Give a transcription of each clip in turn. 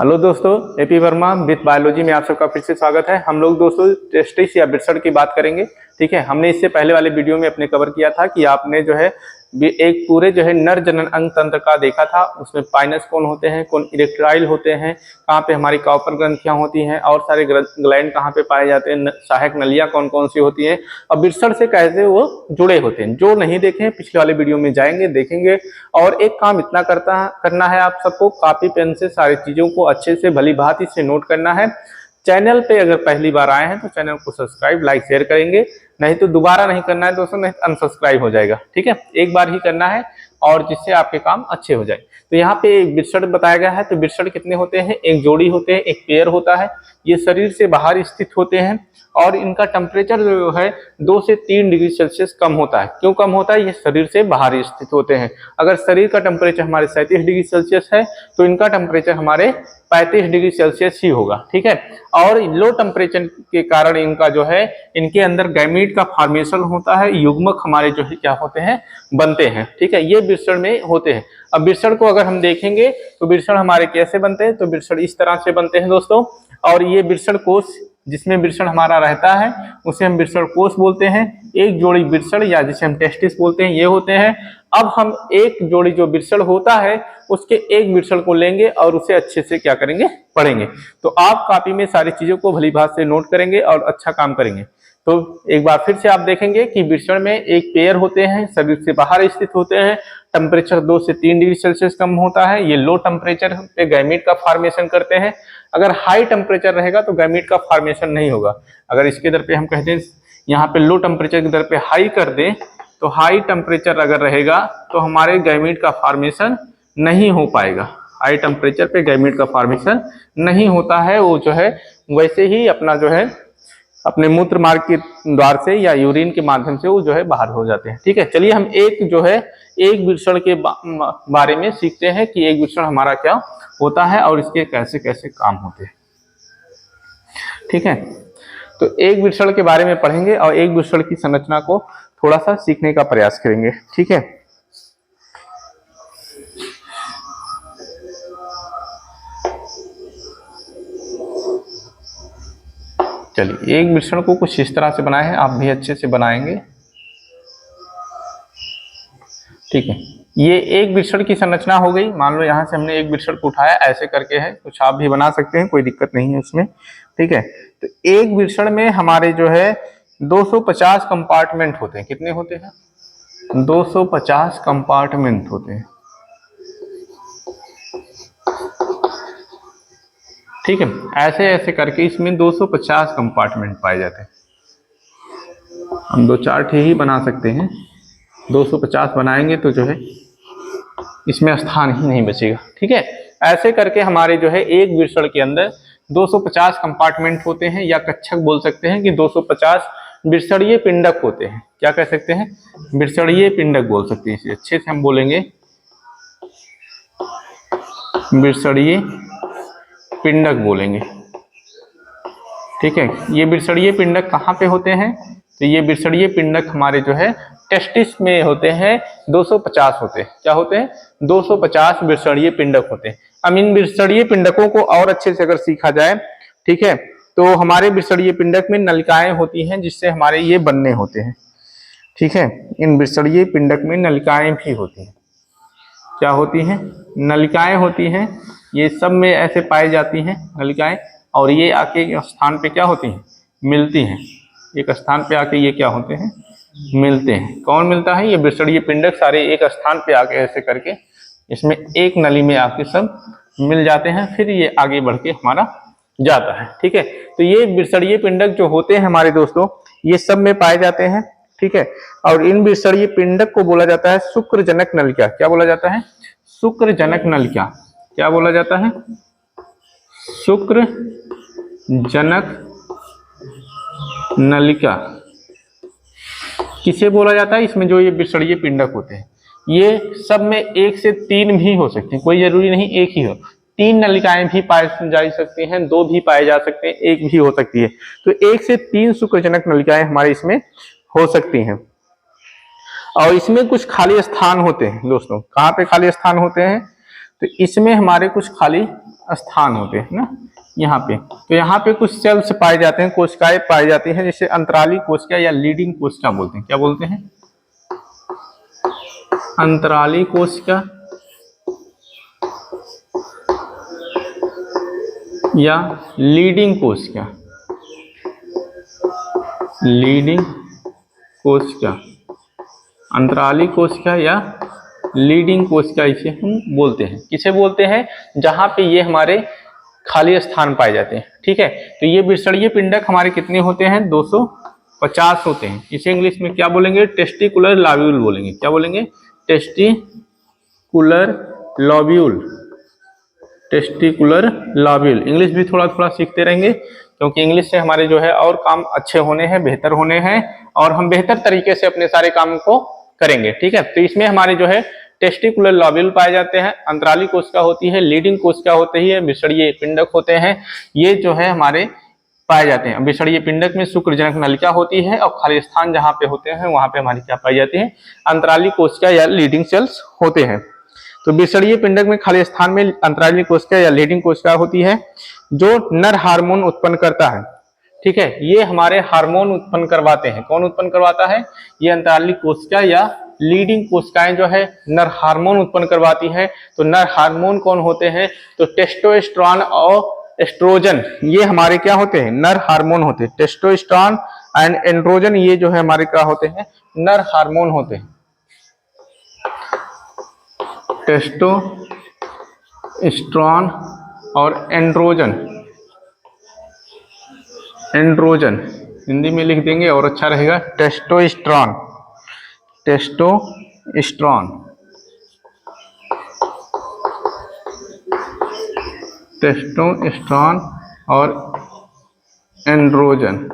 Hello दोस्तों, AP Verma with biology में आप सबका फिर से स्वागत है। हम लोग दोस्तों टेस्टिस या बिरसड़ की बात करेंगे। ठीक है, हमने इससे पहले वाले वीडियो में अपने कवर किया था कि आपने जो है एक पूरे जो है नर जनन अंग तंत्र का देखा था। उसमें पाइनस कौन होते हैं, कौन इरेक्टाइल होते हैं, कहाँ पे हमारी कॉपर ग्रंथियां होती हैं और सारे ग्लैंड कहाँ पे पाए जाते हैं, सहायक नलियां कौन कौन सी होती हैं और बिरसड़ से कैसे वो जुड़े होते हैं। जो नहीं देखे पिछले वाले वीडियो में जाएंगे, देखेंगे। और एक काम इतना करना है आप सबको, कॉपी पेन से सारी चीजों को अच्छे से भली भांति से नोट करना है। चैनल पे अगर पहली बार आए हैं तो चैनल को सब्सक्राइब लाइक शेयर करेंगे, नहीं तो दोबारा नहीं करना है दोस्तों, नहीं अनसब्सक्राइब हो जाएगा। ठीक है, एक बार ही करना है और जिससे आपके काम अच्छे हो जाए। तो यहाँ पे बिरसड़ बताया गया है। तो बिरसड़ कितने होते हैं? एक जोड़ी होते हैं, एक पेयर होता है। ये शरीर से बाहर स्थित होते हैं और इनका टेम्परेचर जो है 2 से 3 डिग्री सेल्सियस कम होता है। क्यों कम होता है? ये शरीर से बाहर स्थित होते हैं। अगर शरीर का टेम्परेचर हमारे 37 डिग्री सेल्सियस है तो इनका टेम्परेचर हमारे 35 डिग्री सेल्सियस ही होगा। ठीक है, और लो टेम्परेचर के कारण इनका जो है इनके अंदर गैमीट का फॉर्मेशन होता है, युग्मक हमारे जो है क्या होते हैं, बनते हैं। ठीक है, ये बिरसड़ में होते हैं। अब बिरसड़ को अगर हम देखेंगे तो बिरसड़ हमारे कैसे बनते हैं, तो बिरसड़ इस तरह से बनते हैं दोस्तों। और ये बिरसड़ कोश जिसमें बिरसड़ हमारा रहता है उसे हम बिरसड़ कोश बोलते हैं। एक जोड़ी बिरसड़ या जिसे हम टेस्टिस बोलते हैं ये होते हैं। अब हम एक जोड़ी जो बिरसड़ होता है उसके एक बिरसड़ को लेंगे और उसे अच्छे से क्या करेंगे, पढ़ेंगे। तो आप कॉपी में सारी चीजों को भली भांति से नोट करेंगे और अच्छा काम करेंगे। तो एक बार फिर से आप देखेंगे कि बिरसड़ में एक पेयर होते हैं, शरीर से बाहर स्थित होते हैं, टेम्परेचर 2 से 3 डिग्री सेल्सियस कम होता है। ये लो टेम्परेचर पे गैमीट का फॉर्मेशन करते हैं। अगर हाई टेम्परेचर रहेगा तो गैमीट का फॉर्मेशन नहीं होगा। अगर इसके दर पे हम कहते हैं यहाँ पे लो टेम्परेचर की दर पे हाई कर दें तो हाई टेम्परेचर अगर रहेगा तो हमारे गैमीट का फॉर्मेशन नहीं हो पाएगा। हाई टेम्परेचर पे गैमीट का फॉर्मेशन नहीं होता है, वो जो है वैसे ही अपना जो है अपने मूत्र मार्ग के द्वार से या यूरिन के माध्यम से वो जो है बाहर हो जाते हैं। ठीक है, चलिए हम एक जो है एक बिरसड़ के बारे में सीखते हैं कि एक बिरसड़ हमारा क्या होता है और इसके कैसे कैसे काम होते हैं। ठीक है, तो एक बिरसड़ के बारे में पढ़ेंगे और एक बिरसड़ की संरचना को थोड़ा सा सीखने का प्रयास करेंगे। ठीक है, चलिए एक बिरसड़ को कुछ इस तरह से बनाए हैं, आप भी अच्छे से बनाएंगे। ठीक है, ये एक बिरसड़ की संरचना हो गई। मान लो यहाँ से हमने एक बिरसड़ को उठाया, ऐसे करके है, कुछ आप भी बना सकते हैं, कोई दिक्कत नहीं है इसमें। ठीक है, तो एक बिरसड़ में हमारे जो है 250 कंपार्टमेंट होते हैं। कितने होते हैं? 250 कंपार्टमेंट होते हैं। ठीक है, ऐसे ऐसे करके इसमें 250 कंपार्टमेंट पाए जाते हैं। हम 2-4 ही बना सकते हैं, 250 बनाएंगे तो जो है इसमें स्थान ही नहीं बचेगा। ठीक है, ऐसे करके हमारे जो है एक बिरसड़ के अंदर 250 कंपार्टमेंट होते हैं, या कक्षक बोल सकते हैं कि 250 बिरसड़ीय पिंडक होते हैं। क्या कह सकते हैं? बिरसड़ीय पिंडक बोल सकते हैं। इसे अच्छे से हम बोलेंगे बिरसड़ीय पिंडक बोलेंगे। ठीक है, ये बिरसड़ीय पिंडक कहाँ पे होते हैं? तो ये बिरसड़ीय पिंडक हमारे जो है टेस्टिस में होते हैं। 250 होते हैं। क्या होते हैं? 250 बिरसड़ीय पिंडक होते हैं। अब इन बिरसड़ीय पिंडकों को और अच्छे से अगर सीखा जाए, ठीक है, तो हमारे बिरसड़ीय पिंडक में नलिकाएं होती हैं जिससे हमारे ये बनने होते हैं। ठीक है, इन बिरसड़ीय पिंडक में नलिकाएं भी होती हैं। क्या होती हैं? नलिकाएं होती हैं। ये सब में ऐसे पाई जाती हैं नलिकाएं, और ये आके स्थान पे क्या होती हैं? मिलती हैं। एक स्थान पे आके ये क्या होते हैं? मिलते हैं। कौन मिलता है? ये बिरसड़ीय पिंडक सारे एक स्थान पे आके ऐसे करके इसमें एक नली में आके सब मिल जाते हैं, फिर ये आगे बढ़ के हमारा जाता है। ठीक है, तो ये बिरसड़ीय पिंडक जो होते हैं हमारे दोस्तों, ये सब में पाए जाते हैं। ठीक है, और इन बिरसड़ीय पिंडक को बोला जाता है शुक्रजनक नलिका। क्या बोला जाता है? शुक्रजनक नलिका। क्या बोला जाता है? शुक्रजनक नलिका। किसे बोला जाता है? इसमें जो ये बिरसड़ीय पिंडक होते हैं, ये सब में 1 से 3 भी हो सकते हैं, कोई जरूरी नहीं एक ही हो। 3 नलिकाएं भी पाई जा सकती हैं, 2 भी पाए जा सकते हैं, 1 भी हो सकती है। तो 1 से 3 शुक्रजनक नलिकाएं हमारे इसमें हो सकती हैं। और इसमें कुछ खाली स्थान होते हैं दोस्तों। कहाँ पे खाली स्थान होते हैं? तो इसमें हमारे कुछ खाली स्थान होते हैं ना यहाँ पे। तो यहाँ पे कुछ सेल्स पाए जाते हैं, कोशिकाएं पाई जाती हैं, जिसे अंतराली कोशिका या लीडिंग कोशिका बोलते हैं। क्या बोलते हैं? अंतराली कोशिका या लीडिंग कोशिका। लीडिंग कोशिका, अंतराली कोशिका या लीडिंग कोशिका इसे हम बोलते हैं। किसे बोलते हैं? जहां पे ये हमारे खाली स्थान पाए जाते हैं। ठीक है, तो ये बिसड़ीय पिंडक हमारे कितने होते हैं? 250 होते हैं। इसे इंग्लिश में क्या बोलेंगे? टेस्टिकुलर लॉब्यूल बोलेंगे। क्या बोलेंगे? Testicular lobule. Testicular lobule. English भी थोड़ा थोड़ा सीखते रहेंगे, क्योंकि इंग्लिश से हमारे जो है और काम अच्छे होने हैं, बेहतर होने हैं, और हम बेहतर तरीके से अपने सारे काम को करेंगे। ठीक है, तो इसमें हमारे जो है टेस्टिकुलर लॉब्यूल पाए जाते हैं, अंतराली कोशिका होती है, लीडिंग कोशिका होती है, बिसड़ीय पिंडक होते हैं। ये जो है हमारे पाए जाते हैं। बिसड़ीय पिंडक में शुक्रजनक नलिका होती है, और खाली स्थान जहाँ पे होते हैं वहां पे हमारी क्या पाई जाती है? अंतराली कोशिका या लीडिंग सेल्स होते हैं। तो बिसड़ीय पिंडक में खाली स्थान में अंतराली कोशिका या लीडिंग कोशिका होती है, जो नर हार्मोन उत्पन्न करता है। ठीक है, ये हमारे हार्मोन उत्पन्न करवाते हैं। कौन उत्पन्न करवाता है? ये अंतराली कोशिका या लीडिंग कोशिकाएं जो है नर हार्मोन उत्पन्न करवाती है। तो नर हार्मोन कौन होते हैं? तो टेस्टोस्टेरोन और एस्ट्रोजन, ये हमारे क्या होते हैं? नर हार्मोन होते हैं। टेस्टोस्टेरोन एंड एंड्रोजन, ये जो है हमारे क्या होते हैं? नर हार्मोन होते हैं। टेस्टोस्टेरोन और एंड्रोजन, एंड्रोजन हिंदी में लिख देंगे और अच्छा रहेगा। टेस्टोस्टेरोन, टेस्टोस्टेरोन, टेस्टोस्टेरोन और एंड्रोजन,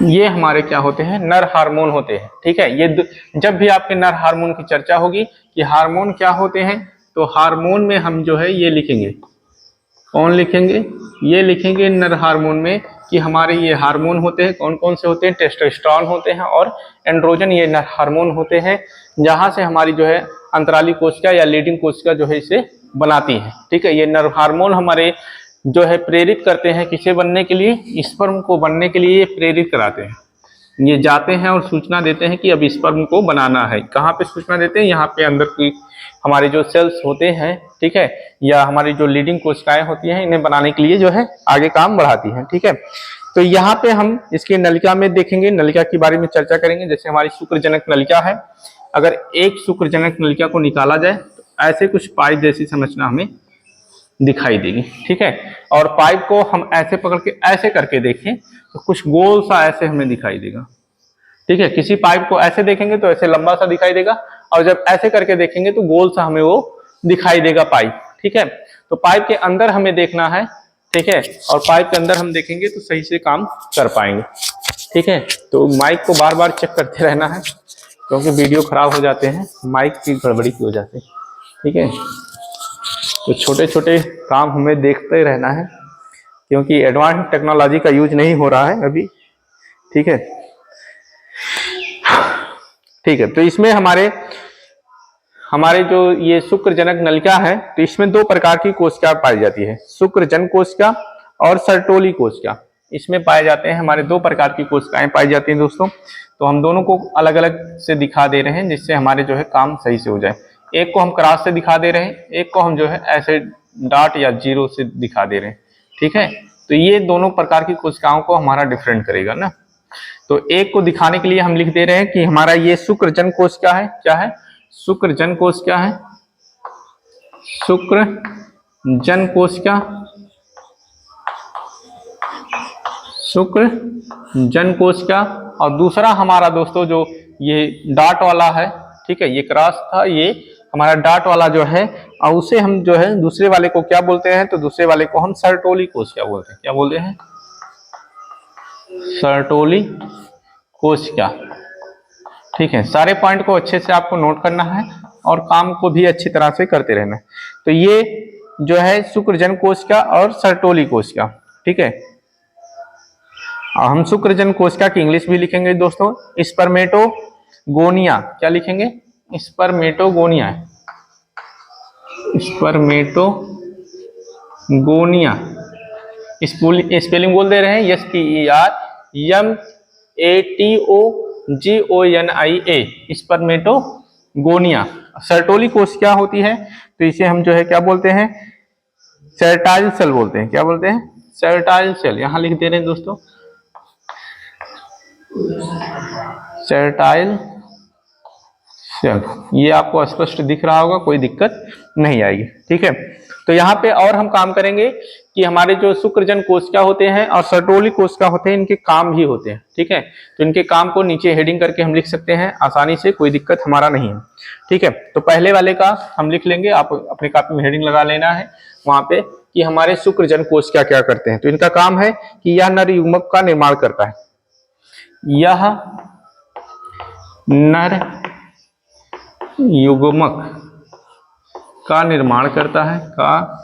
ये हमारे क्या होते हैं? नर हार्मोन होते हैं। ठीक है, ये जब भी आपके नर हार्मोन की चर्चा होगी कि हार्मोन क्या होते हैं, तो हार्मोन में हम जो है ये लिखेंगे। कौन लिखेंगे? ये लिखेंगे नर हार्मोन में कि हमारे ये हार्मोन होते हैं। कौन कौन से होते हैं? टेस्टोस्टेरोन होते हैं और एंड्रोजन, ये नर हार्मोन होते हैं, जहां से हमारी जो है अंतराली कोशिका या लीडिंग कोशिका जो है इसे बनाती है। ठीक है, ये नर हार्मोन हमारे जो है प्रेरित करते हैं किसे बनने के लिए? स्पर्म को बनने के लिए ये प्रेरित कराते हैं। ये जाते हैं और सूचना देते हैं कि अब स्पर्म को बनाना है। कहाँ पे सूचना देते हैं? यहाँ पे अंदर की हमारे जो सेल्स होते हैं, ठीक है, या हमारी जो लीडिंग कोशिकाएं होती हैं, इन्हें बनाने के लिए जो है आगे काम बढ़ाती हैं। ठीक है, तो यहाँ पे हम इसकी नलिका में देखेंगे, नलिका के बारे में चर्चा करेंगे। जैसे हमारी शुक्रजनक नलिका है, अगर एक शुक्रजनक नलिका को निकाला जाए तो ऐसे कुछ पाइप जैसी संरचना हमें दिखाई देगी। ठीक है, और पाइप को हम ऐसे पकड़ के ऐसे करके देखें तो कुछ गोल सा ऐसे हमें दिखाई देगा। ठीक है, किसी पाइप को ऐसे देखेंगे तो ऐसे लंबा सा दिखाई देगा, और जब ऐसे करके देखेंगे तो गोल सा हमें वो दिखाई देगा पाइप। ठीक है, तो पाइप के अंदर हमें देखना है। ठीक है, और पाइप के अंदर हम देखेंगे तो सही से काम कर पाएंगे। ठीक है, तो माइक को बार बार चेक करते रहना है, क्योंकि वीडियो खराब हो जाते हैं माइक की गड़बड़ी की वजह से। ठीक है, तो छोटे छोटे काम हमें देखते रहना है, क्योंकि एडवांस टेक्नोलॉजी का यूज नहीं हो रहा है अभी। ठीक है, ठीक है, तो इसमें हमारे जो ये शुक्रजनक नलिका है, तो इसमें दो प्रकार की कोशिका पाई जाती है, शुक्रजन कोशिका और सर्टोली कोशिका। इसमें पाए जाते हैं हमारे दो प्रकार की कोशिकाएं पाई जाती हैं दोस्तों। तो हम दोनों को अलग अलग से दिखा दे रहे हैं, जिससे हमारे जो है काम सही से हो जाए। एक को हम क्रॉस से दिखा दे रहे हैं, एक को हम जो है ऐसे डॉट या जीरो से दिखा दे रहे हैं। ठीक है, तो ये दोनों प्रकार की कोशिकाओं को हमारा डिफरेंट करेगा ना। तो एक को दिखाने के लिए हम लिख दे रहे हैं कि हमारा ये शुक्रजन कोशिका है। क्या है? शुक्रजन कोशिका है, शुक्रजन कोशिका, शुक्रजन कोशिका। और दूसरा हमारा दोस्तों जो ये डॉट वाला है, ठीक है, ये क्रॉस था, ये हमारा डॉट वाला जो है, और उसे हम जो है दूसरे वाले को क्या बोलते हैं? तो दूसरे वाले को हम सर्टोली कोशिका बोलते हैं। क्या बोलते हैं? सर्टोली कोशिका। ठीक है, सारे पॉइंट को अच्छे से आपको नोट करना है और काम को भी अच्छी तरह से करते रहना है। तो ये जो है शुक्रजन कोशिका और सर्टोली कोशिका। ठीक है, और हम शुक्रजन कोशिका की इंग्लिश भी लिखेंगे दोस्तों, स्पर्मेटोगोनिया। क्या लिखेंगे? Spermatogonia, spermatogonia. गोनिया, स्पेलिंग बोल दे रहे हैं, SpermatoGonia, स्पर्मेटोगोनिया। सर्टोली कोश क्या होती है, तो इसे हम जो है क्या बोलते हैं, सेर्टाइल सेल बोलते हैं। क्या बोलते हैं, सेर्टाइल सेल। यहां लिख दे रहे हैं दोस्तों, सेर्टाइल सेल। ये आपको स्पष्ट दिख रहा होगा, कोई दिक्कत नहीं आएगी। ठीक है, तो यहाँ पे और हम काम करेंगे कि हमारे जो शुक्रजन कोशिका होते हैं और सर्टोली कोशिका होते हैं, इनके काम भी होते हैं। ठीक है, तो इनके काम को नीचे हेडिंग करके हम लिख सकते हैं आसानी से, कोई दिक्कत हमारा नहीं है। ठीक है, तो पहले वाले का हम लिख लेंगे, आप अपनी कॉपी में हेडिंग लगा लेना है वहां पे कि हमारे शुक्रजन कोशिका क्या करते हैं। तो इनका काम है कि यह नर युग्मक का निर्माण करता है, यह नर युग्मक का निर्माण करता है, का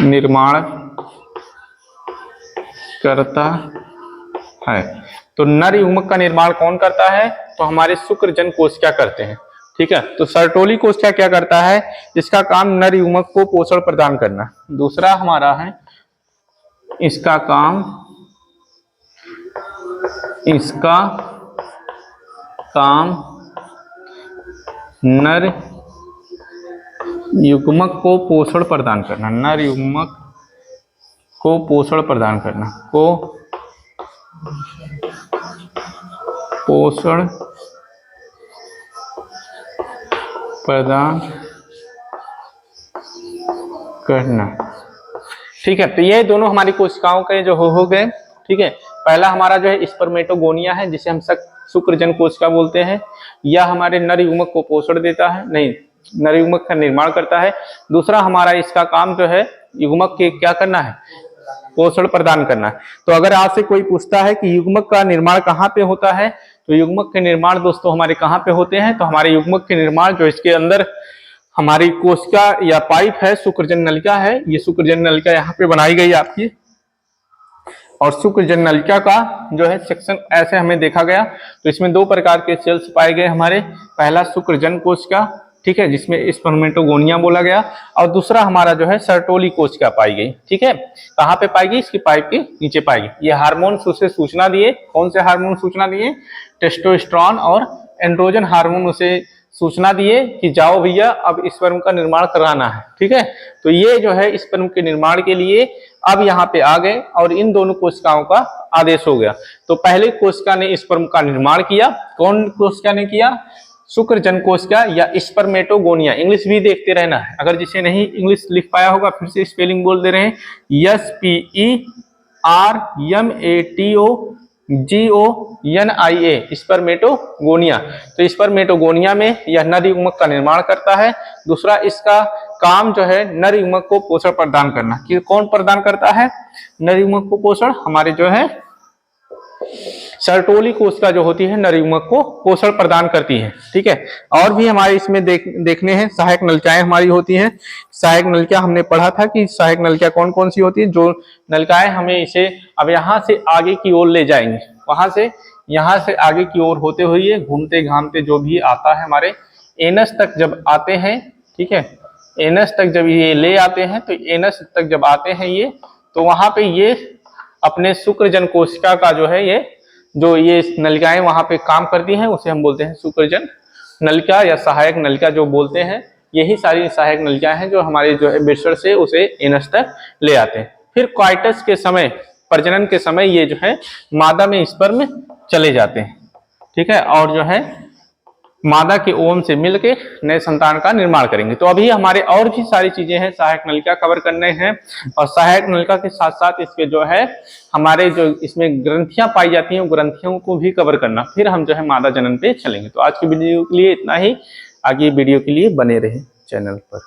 निर्माण करता है। तो नर युग्मक का निर्माण कौन करता है, तो हमारे शुक्रजन कोशिका करते हैं। ठीक है, तो सर्टोली कोशिका क्या करता है, इसका काम नर युग्मक को पोषण प्रदान करना। दूसरा हमारा है, इसका काम नर युग्मक को पोषण प्रदान करना, नर युग्मक को पोषण प्रदान करना, को पोषण प्रदान करना। ठीक है, तो ये दोनों हमारी कोशिकाओं के जो हो गए। ठीक है, पहला हमारा जो है स्पर्मेटोगोनिया है, जिसे हम शुक्रजन कोशिका बोलते हैं। यह हमारे नर युग्मक को पोषण देता है, नहीं, नर युग्मक का निर्माण करता है। दूसरा हमारा इसका काम जो है युग्मक के क्या करना है, पोषण प्रदान करना है। तो अगर आपसे कोई पूछता है कि युग्मक का निर्माण कहाँ पे होता है, तो युग्मक के निर्माण दोस्तों हमारे कहाँ पे होते हैं, तो हमारे युग्मक के निर्माण जो इसके अंदर हमारी कोशिका या पाइप है, शुक्रजन नलिका है, ये शुक्रजन नलिका यहाँ पे बनाई गई आपकी, और शुक्रजन नलिका का जो है सेक्शन ऐसे हमें देखा गया। तो इसमें दो प्रकार के सेल्स पाए गए हमारे, पहला शुक्रजन कोशिका, ठीक है, जिसमें स्पर्मेटोगोनिया बोला गया, और दूसरा हमारा जो है सर्टोली कोशिका पाई गई। ठीक है, कहाँ पे पाई गई, इसकी पाइप के नीचे पाई गई। ये हार्मोन उसे सूचना दिए, कौन से हार्मोन सूचना दिए, टेस्टोस्टेरोन और एंड्रोजन हार्मोन उसे सूचना दिए कि जाओ भैया अब स्पर्म का निर्माण कराना है। ठीक है, तो ये जो है स्पर्म के निर्माण के लिए अब यहाँ पे आ गए और इन दोनों कोशिकाओं का आदेश हो गया। तो पहले कोशिका ने स्पर्म का निर्माण किया, कौन कोशिका ने किया, शुक्रजन कोशिका या स्पर्मेटोगोनिया। इंग्लिश भी देखते रहना है, अगर जिसे नहीं इंग्लिश लिख पाया होगा फिर से स्पेलिंग बोल दे रहे हैं, SPERMATOGONIA, स्पर्मेटोगोनिया। तो स्पर्मेटोगोनिया में यह नर युग्मक का निर्माण करता है। दूसरा इसका काम जो है नर युग्मक को पोषण प्रदान करना, कि कौन प्रदान करता है नर युग्मक को पोषण, हमारे जो है सर्टोली कोशिका जो होती है नर युग्मक को पोषण प्रदान करती है। ठीक है, और भी हमारे इसमें देखने हैं, सहायक नलिकाएं हमारी होती हैं। सहायक नलिका हमने पढ़ा था कि सहायक नलिका कौन कौन सी होती है, जो नलिकाएं हमें इसे अब यहाँ से आगे की ओर ले जाएंगे, वहां से यहाँ से आगे की ओर होते हुए घूमते घामते जो भी आता है हमारे एनस तक जब आते हैं। ठीक है, एनस तक जब ये ले आते हैं, तो एनस तक जब आते हैं ये, तो वहां पे ये अपने शुक्रजन कोशिका का जो है ये नलिकाएं वहां पे काम करती हैं, उसे हम बोलते हैं शुक्रजन नलिका या सहायक नलिका जो बोलते हैं। यही सारी सहायक नलिकाएं हैं जो हमारे जो है बिस्तर से उसे एनस तक ले आते हैं। फिर क्वाइटस के समय, प्रजनन के समय ये जो है मादा में स्पर्म चले जाते हैं। ठीक है, और जो है मादा के ओवम से मिलके नए संतान का निर्माण करेंगे। तो अभी हमारे और भी सारी चीजें हैं, सहायक नलिका कवर करने हैं, और सहायक नलिका के साथ साथ इसके जो है हमारे जो इसमें ग्रंथियां पाई जाती हैं, ग्रंथियों को भी कवर करना। फिर हम जो है मादा जनन पे चलेंगे। तो आज की वीडियो के लिए इतना ही, आगे वीडियो के लिए बने रहे चैनल पर।